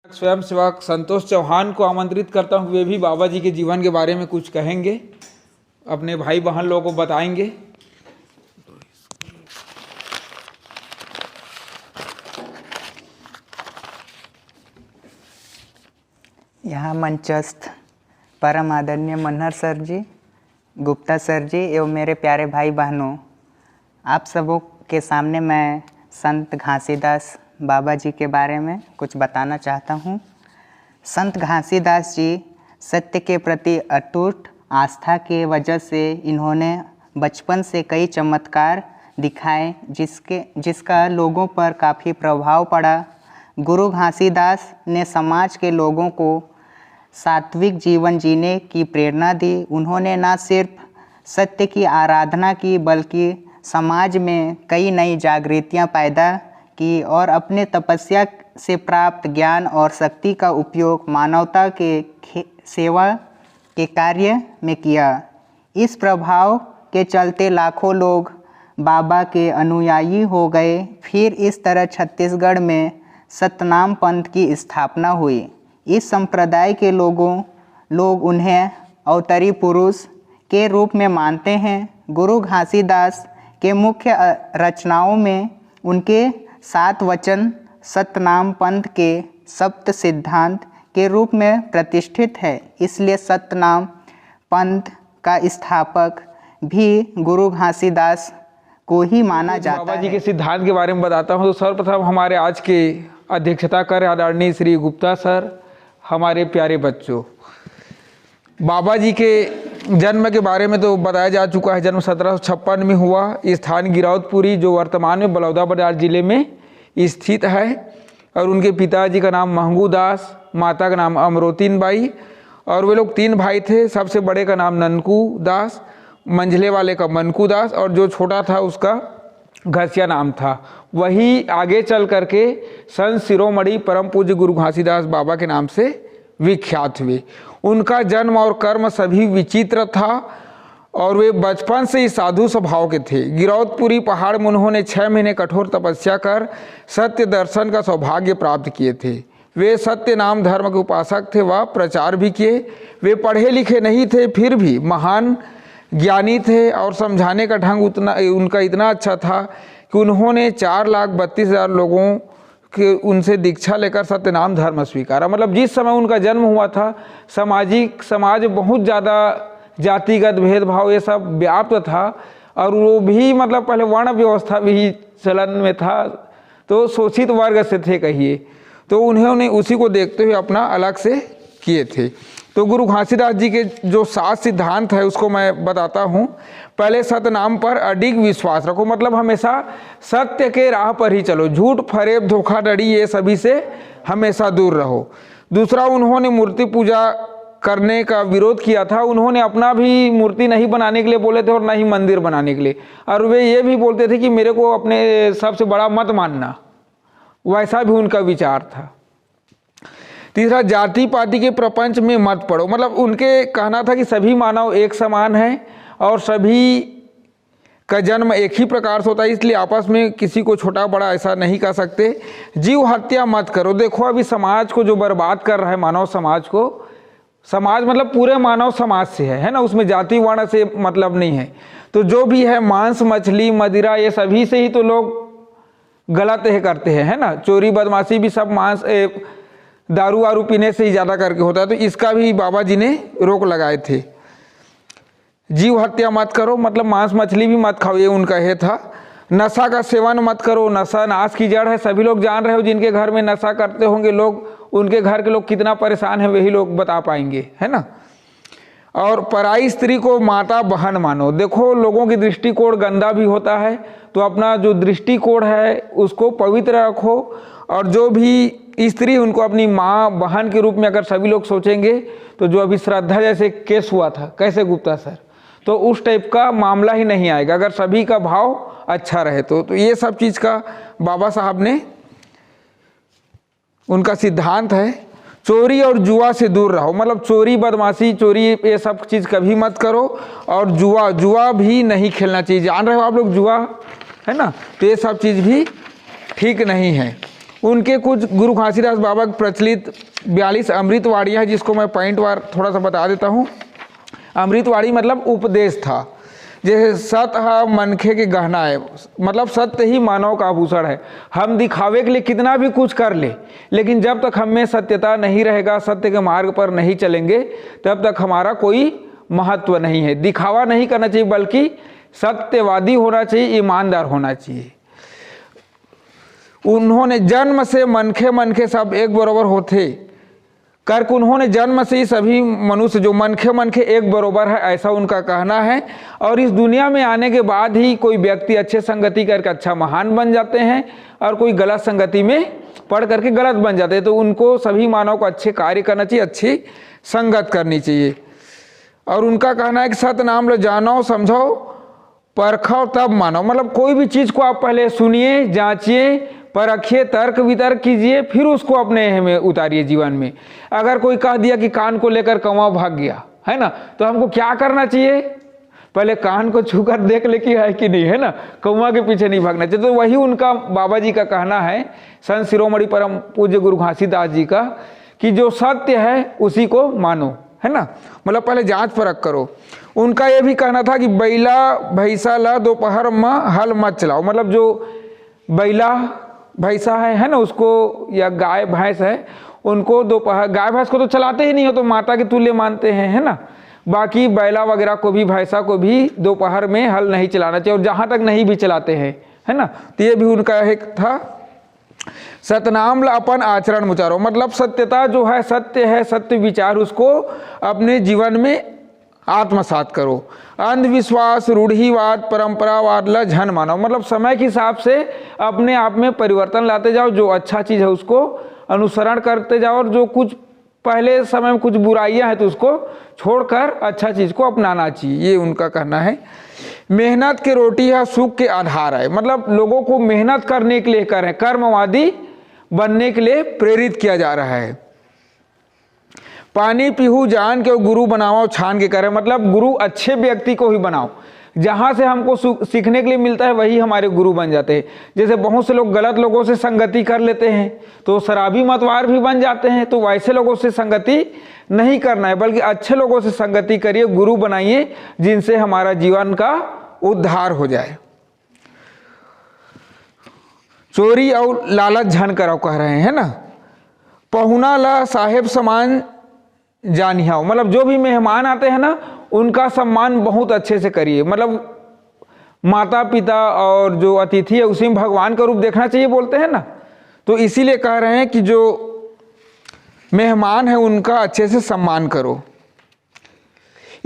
स्वयं सेवक संतोष चौहान को आमंत्रित करता हूँ। वे भी बाबा जी के जीवन के बारे में कुछ कहेंगे, अपने भाई बहन लोगों को बताएंगे। यहाँ मंचस्थ परम आदरणीय मनहर सर जी, गुप्ता सर जी एवं मेरे प्यारे भाई बहनों, आप सबों के सामने मैं संत घासीदास बाबा जी के बारे में कुछ बताना चाहता हूँ। संत घासीदास जी सत्य के प्रति अटूट आस्था के वजह से इन्होंने बचपन से कई चमत्कार दिखाए जिसका लोगों पर काफ़ी प्रभाव पड़ा। गुरु घासीदास ने समाज के लोगों को सात्विक जीवन जीने की प्रेरणा दी। उन्होंने न सिर्फ सत्य की आराधना की बल्कि समाज में कई नई जागृतियाँ पैदा की और अपने तपस्या से प्राप्त ज्ञान और शक्ति का उपयोग मानवता के सेवा के कार्य में किया। इस प्रभाव के चलते लाखों लोग बाबा के अनुयायी हो गए। फिर इस तरह छत्तीसगढ़ में सतनाम पंथ की स्थापना हुई। इस संप्रदाय के लोग उन्हें अवतरी पुरुष के रूप में मानते हैं। गुरु घासीदास के मुख्य रचनाओं में उनके 7 वचन सतनाम पंथ के सप्त सिद्धांत के रूप में प्रतिष्ठित है। इसलिए सतनाम पंथ का स्थापक भी गुरु घासीदास को ही माना जाता है। बाबा जी के सिद्धांत के बारे में बताता हूँ। तो सर्वप्रथम हमारे आज के अध्यक्षता कर आदरणीय श्री गुप्ता सर, हमारे प्यारे बच्चों, बाबा जी के जन्म के बारे में तो बताया जा चुका है। जन्म 1756 में हुआ। स्थान गिरौदपुरी, जो वर्तमान में बलौदाबाजार जिले में स्थित है। और उनके पिताजी का नाम महंगू दास, माता का नाम अमरोतीन बाई, और वे लोग 3 भाई थे। सबसे बड़े का नाम ननकू दास, मंझले वाले का मनकू दास, और जो छोटा था उसका घसिया नाम था। वही आगे चल करके संत शिरोमणि परम पूज्य गुरु घासीदास बाबा के नाम से विख्यात हुए। उनका जन्म और कर्म सभी विचित्र था और वे बचपन से ही साधु स्वभाव के थे। गिरौदपुरी पहाड़ में उन्होंने 6 महीने कठोर तपस्या कर सत्य दर्शन का सौभाग्य प्राप्त किए थे। वे सत्य नाम धर्म के उपासक थे, वह प्रचार भी किए। वे पढ़े लिखे नहीं थे, फिर भी महान ज्ञानी थे और समझाने का ढंग उनका इतना अच्छा था कि उन्होंने 4,32,000 लोगों के उनसे दीक्षा लेकर सत्यनाम धर्म स्वीकारा। मतलब जिस समय उनका जन्म हुआ था, समाज बहुत ज़्यादा जातिगत भेदभाव ये सब व्याप्त था, और वो भी मतलब पहले वर्ण व्यवस्था भी चलन में था, तो शोषित वर्ग से थे कहिए। तो उन्होंने उसी को देखते हुए अपना अलग से किए थे। तो गुरु घासीदास जी के जो 7 सिद्धांत है उसको मैं बताता हूँ। पहले सतनाम पर अडिग विश्वास रखो, मतलब हमेशा सत्य के राह पर ही चलो, झूठ फरेब धोखाधड़ी ये सभी से हमेशा दूर रहो। दूसरा, उन्होंने मूर्ति पूजा करने का विरोध किया था। उन्होंने अपना भी मूर्ति नहीं बनाने के लिए बोले थे और न ही मंदिर बनाने के लिए, और वे ये भी बोलते थे कि मेरे को अपने सबसे बड़ा मत मानना, वैसा भी उनका विचार था। तीसरा, जाति पाति के प्रपंच में मत पड़ो, मतलब उनके कहना था कि सभी मानव एक समान हैं और सभी का जन्म एक ही प्रकार से होता है, इसलिए आपस में किसी को छोटा बड़ा ऐसा नहीं कह सकते। जीव हत्या मत करो। देखो अभी समाज को जो बर्बाद कर रहा है, मानव समाज को, समाज मतलब पूरे मानव समाज से है ना, उसमें जाति वर्ण से मतलब नहीं है। तो जो भी है मांस मछली मदिरा ये सभी से ही तो लोग गलत है करते हैं, है ना। चोरी बदमाशी भी सब मांस दारू वारू पीने से ही ज़्यादा करके होता है। तो इसका भी बाबा जी ने रोक लगाए थे। जीव हत्या मत करो, मतलब मांस मछली भी मत खाओ, ये उनका है था। नशा का सेवन मत करो, नशा नाश की जड़ है। सभी लोग जान रहे हो, जिनके घर में नशा करते होंगे लोग, उनके घर के लोग कितना परेशान है वही लोग बता पाएंगे, है ना। और पराई स्त्री को माता बहन मानो। देखो लोगों की दृष्टिकोण गंदा भी होता है, तो अपना जो दृष्टिकोण है उसको पवित्र रखो। और जो भी स्त्री उनको अपनी माँ बहन के रूप में अगर सभी लोग सोचेंगे, तो जो अभी श्रद्धा जैसे केस हुआ था, कैसे गुप्ता सर, तो उस टाइप का मामला ही नहीं आएगा अगर सभी का भाव अच्छा रहे तो ये सब चीज़ का बाबा साहब ने उनका सिद्धांत है। चोरी और जुआ से दूर रहो, मतलब चोरी बदमाशी चोरी ये सब चीज़ कभी मत करो। और जुआ भी नहीं खेलना चाहिए। जान रहे हो आप लोग जुआ, है ना, तो ये सब चीज़ भी ठीक नहीं है। उनके कुछ गुरु घासीदास बाबा की प्रचलित 42 अमृतवाणियाँ हैं, जिसको मैं पॉइंट वार थोड़ा सा बता देता हूँ। अमृतवाणी मतलब उपदेश था। जैसे सत्य मनखे के गहना है, मतलब सत्य ही मानव का आभूषण है। हम दिखावे के लिए कितना भी कुछ कर ले, लेकिन जब तक हम में सत्यता नहीं रहेगा, सत्य के मार्ग पर नहीं चलेंगे, तब तक हमारा कोई महत्व नहीं है। दिखावा नहीं करना चाहिए, बल्कि सत्यवादी होना चाहिए, ईमानदार होना चाहिए। उन्होंने जन्म से मनखे सब एक बराबर होते करके उन्होंने जन्म से ही सभी मनुष्य जो मनखे एक बराबर है, ऐसा उनका कहना है। और इस दुनिया में आने के बाद ही कोई व्यक्ति अच्छे संगति करके अच्छा महान बन जाते हैं, और कोई गलत संगति में पढ़ करके गलत बन जाते हैं। तो उनको सभी मानव को अच्छे कार्य करना चाहिए, अच्छी संगत करनी चाहिए। और उनका कहना है कि सत्य नाम लो जानो समझो परखो तब मानो। मतलब कोई भी चीज़ को आप पहले सुनिए, जांचिए, परखिए, तर्क वितर्क कीजिए, फिर उसको अपने में उतारिए जीवन में। अगर कोई कह दिया कि कान को लेकर कौवा भाग गया है ना, तो हमको क्या करना चाहिए? पहले कान को छूकर देख ले कि है कि नहीं, है ना, कौवा के पीछे नहीं भागना चाहिए। तो वही उनका बाबा जी का कहना है, संत शिरोमणि परम पूज्य गुरु घासीदास जी का, कि जो सत्य है उसी को मानो, है ना। मतलब पहले जांच परख करो। उनका ये भी कहना था कि बैला भैंसा ला दोपहर में हल मत चलाओ। मतलब जो बैला भैंसा है ना, उसको, या गाय भैंस है, उनको दोपहर, गाय भैंस को तो चलाते ही नहीं हो, तो माता के तुल्य मानते हैं, है ना। बाकी बैला वगैरह को भी, भैंसा को भी दोपहर में हल नहीं चलाना चाहिए, और जहाँ तक नहीं भी चलाते हैं, है ना। तो ये भी उनका एक था। सतनाम ला अपन आचरण मुचारो। मतलब सत्यता जो है, सत्य है, सत्य विचार, उसको अपने जीवन में आत्मसात करो। अंधविश्वास, रूढ़िवाद, परंपरावाद ला झन मानो। मतलब समय के हिसाब से अपने आप में परिवर्तन लाते जाओ। जो अच्छा चीज़ है उसको अनुसरण करते जाओ, और जो कुछ पहले समय में कुछ बुराइयां हैं तो उसको छोड़कर अच्छा चीज़ को अपनाना चाहिए। ये उनका कहना है। मेहनत की रोटी है सुख के आधार है। मतलब लोगों को मेहनत करने के लिए करें, कर्मवादी बनने के लिए प्रेरित किया जा रहा है। पानी पीहू जान के गुरु बनाओ छान के करें। मतलब गुरु अच्छे व्यक्ति को ही बनाओ, जहाँ से हमको सीखने के लिए मिलता है वही हमारे गुरु बन जाते हैं। जैसे बहुत से लोग गलत लोगों से संगति कर लेते हैं तो शराबी मतवार भी बन जाते हैं। तो वैसे लोगों से संगति नहीं करना है, बल्कि अच्छे लोगों से संगति करिए, गुरु बनाइए, जिनसे हमारा जीवन का उद्धार हो जाए। चोरी और लालच झन करो कह रहे हैं ना। पहुना ला साहेब समान जानियाओ। मतलब जो भी मेहमान आते हैं ना, उनका सम्मान बहुत अच्छे से करिए। मतलब माता पिता और जो अतिथि है उसी में भगवान का रूप देखना चाहिए, बोलते हैं ना। तो इसीलिए कह रहे हैं कि जो मेहमान है उनका अच्छे से सम्मान करो।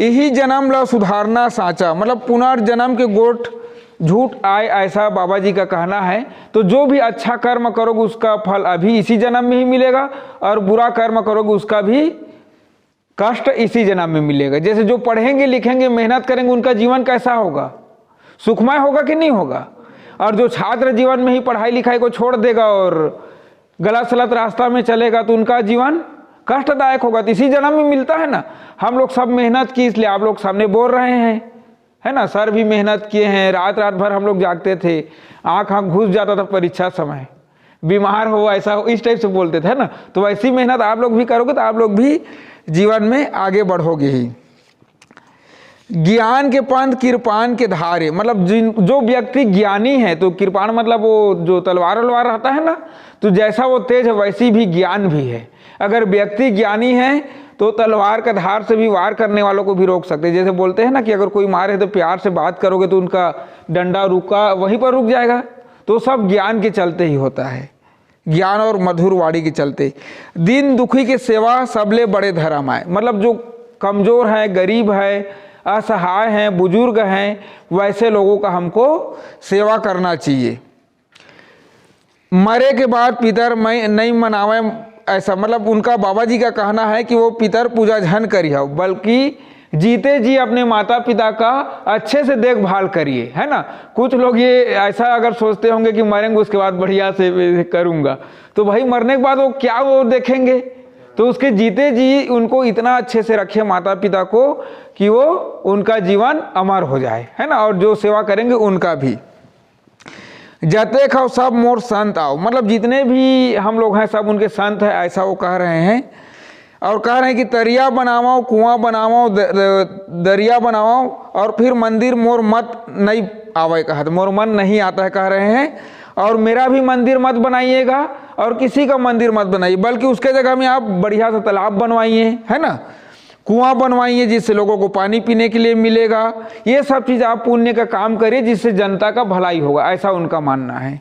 यही जन्म ला सुधारना साचा। मतलब पुनर्जन्म के गोठ झूठ आए, ऐसा बाबा जी का कहना है। तो जो भी अच्छा कर्म करोगे उसका फल अभी इसी जन्म में ही मिलेगा, और बुरा कर्म करोगे उसका भी कष्ट इसी जन्म में मिलेगा। जैसे जो पढ़ेंगे लिखेंगे मेहनत करेंगे उनका जीवन कैसा होगा, सुखमय होगा कि नहीं होगा। और जो छात्र जीवन में ही पढ़ाई लिखाई को छोड़ देगा और गलत सलत रास्ता में चलेगा तो उनका जीवन कष्टदायक होगा। तो इसी जन्म में मिलता है ना। हम लोग सब मेहनत की, इसलिए आप लोग सामने बोल रहे हैं, है ना। सर भी मेहनत किए हैं, रात रात भर हम लोग जागते थे, आँख घुस जाता था परीक्षा समय, बीमार हो ऐसा हो, इस टाइप से बोलते थे, है ना। तो वैसी मेहनत आप लोग भी करोगे तो आप लोग भी जीवन में आगे बढ़ोगे ही। ज्ञान के पंथ कृपान के धारे। मतलब जो व्यक्ति ज्ञानी है, तो कृपान मतलब वो जो तलवार रहता है ना, तो जैसा वो तेज है वैसी भी ज्ञान भी है। अगर व्यक्ति ज्ञानी है तो तलवार का धार से भी वार करने वालों को भी रोक सकते हैं। जैसे बोलते हैं ना कि अगर कोई मारे तो प्यार से बात करोगे तो उनका डंडा रुका वहीं पर रुक जाएगा। तो सब ज्ञान के चलते ही होता है, ज्ञान और मधुर वाणी के चलते। दीन दुखी की सेवा सबले बड़े धर्म है। मतलब जो कमजोर है, गरीब है, असहाय हैं, बुजुर्ग हैं, वैसे लोगों का हमको सेवा करना चाहिए। मरे के बाद पितर मैं नहीं मनावे ऐसा। मतलब उनका बाबा जी का कहना है कि वो पितर पूजा झन करिए, बल्कि जीते जी अपने माता पिता का अच्छे से देखभाल करिए, है ना। कुछ लोग ये ऐसा अगर सोचते होंगे कि मरेंगे उसके बाद बढ़िया से करूँगा, तो भाई मरने के बाद वो क्या वो देखेंगे। तो उसके जीते जी उनको इतना अच्छे से रखे माता पिता को कि वो उनका जीवन अमर हो जाए, है ना। और जो सेवा करेंगे उनका भी। जते खाओ सब मोर संत आओ, मतलब जितने भी हम लोग हैं सब उनके संत हैं, ऐसा वो कह रहे हैं। और कह रहे हैं कि तरिया बनाओ, कुआं बनाओ, दरिया बनाओ, और फिर मंदिर मोर मत नहीं आवे, कहा मोर मन नहीं आता है, कह रहे हैं। और मेरा भी मंदिर मत बनाइएगा और किसी का मंदिर मत बनाइए, बल्कि उसके जगह में आप बढ़िया सा तालाब बनवाइए, है ना, कुआं बनवाइए जिससे लोगों को पानी पीने के लिए मिलेगा। ये सब चीज़ आप पुण्य का काम करिए जिससे जनता का भलाई होगा, ऐसा उनका मानना है।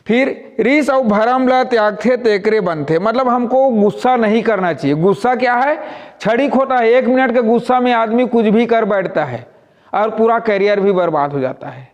फिर रीस और भरम ला त्याग थे तेकरे बनते, मतलब हमको गुस्सा नहीं करना चाहिए। गुस्सा क्या है? क्षणिक होता है, 1 मिनट के गुस्सा में आदमी कुछ भी कर बैठता है और पूरा करियर भी बर्बाद हो जाता है।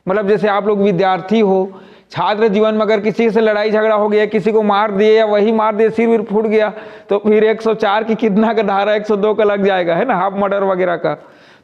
मतलब जैसे आप लोग विद्यार्थी हो, छात्र जीवन में अगर किसी से लड़ाई झगड़ा हो गया, किसी को मार दिए या वही मार दिए, सिर विर फूट गया, तो फिर 104 की कितना का धारा 102 का लग जाएगा, है ना, हाफ मर्डर वगैरह का,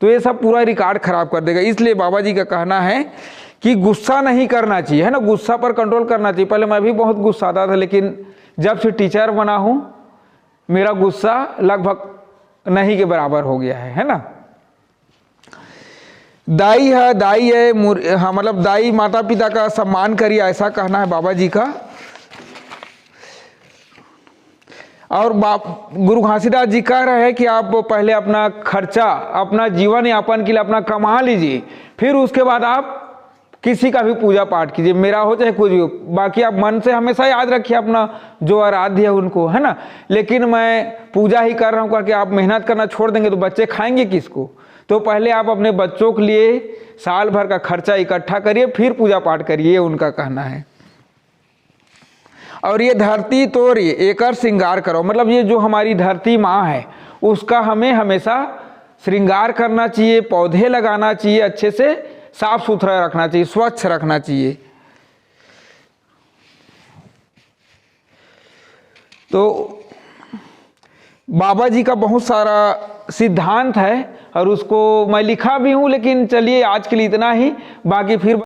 तो ये सब पूरा रिकॉर्ड खराब कर देगा। इसलिए बाबा जी का कहना है कि गुस्सा नहीं करना चाहिए, है ना, गुस्सा पर कंट्रोल करना चाहिए। पहले मैं भी बहुत गुस्सा आता था, लेकिन जब से टीचर बना हूँ मेरा गुस्सा लगभग नहीं के बराबर हो गया है ना। दाई है, हाँ, मतलब दाई माता पिता का सम्मान करिए, ऐसा कहना है बाबा जी का। और गुरु घासीदास जी कह रहे हैं कि आप पहले अपना खर्चा, अपना जीवन यापन के लिए अपना कमा लीजिए, फिर उसके बाद आप किसी का भी पूजा पाठ कीजिए, मेरा हो चाहे कुछ भी हो। बाकी आप मन से हमेशा याद रखिए अपना जो आराध्य है उनको, है ना। लेकिन मैं पूजा ही कर रहा हूँ करके आप मेहनत करना छोड़ देंगे तो बच्चे खाएंगे किसको? तो पहले आप अपने बच्चों के लिए साल भर का खर्चा इकट्ठा करिए, फिर पूजा पाठ करिए, उनका कहना है। और ये धरती तोड़िए एकर श्रृंगार करो, मतलब ये जो हमारी धरती माँ है उसका हमें हमेशा श्रृंगार करना चाहिए, पौधे लगाना चाहिए, अच्छे से साफ सुथरा रखना चाहिए, स्वच्छ रखना चाहिए। तो बाबा जी का बहुत सारा सिद्धांत है और उसको मैं लिखा भी हूँ, लेकिन चलिए आज के लिए इतना ही, बाकी फिर